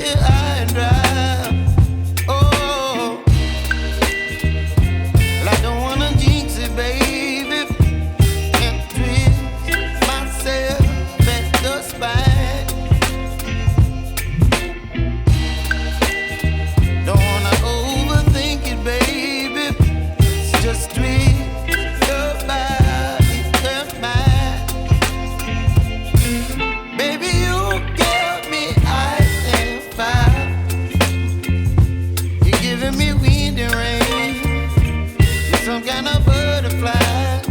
here high and dry. Oh, well, I don't wanna jinx it, baby, and twist myself at the spine. Don't wanna overthink it, baby. It's just twist your body and mine. Baby, you give me ice and fire. You're giving me wind and rain. You're some kind of butterfly.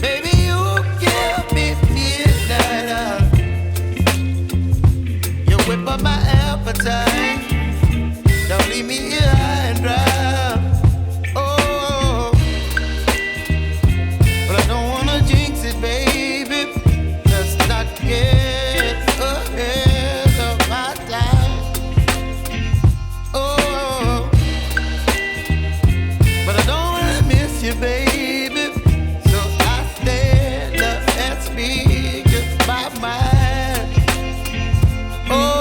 Baby, you give me midnight. You whip up my appetite. Don't leave me here high and dry. Oh, but I don't wanna jinx it, baby. Let's not get ahead of my time. Oh, but I don't wanna miss you, baby. So I stand up and speak my mind. Oh.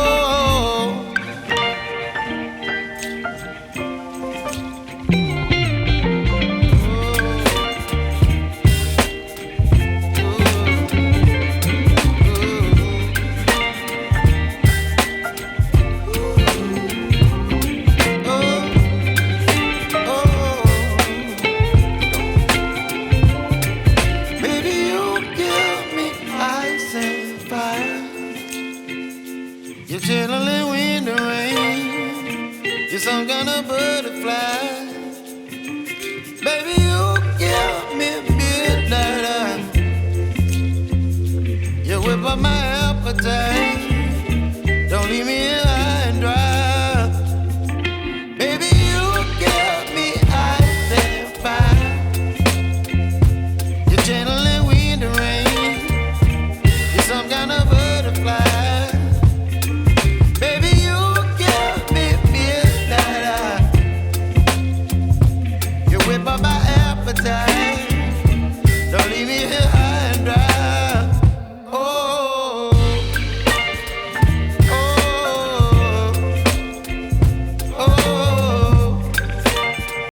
You're chilling wind and rain. You're some kind of butterfly. Baby, you give me midnight. You whip up my appetite.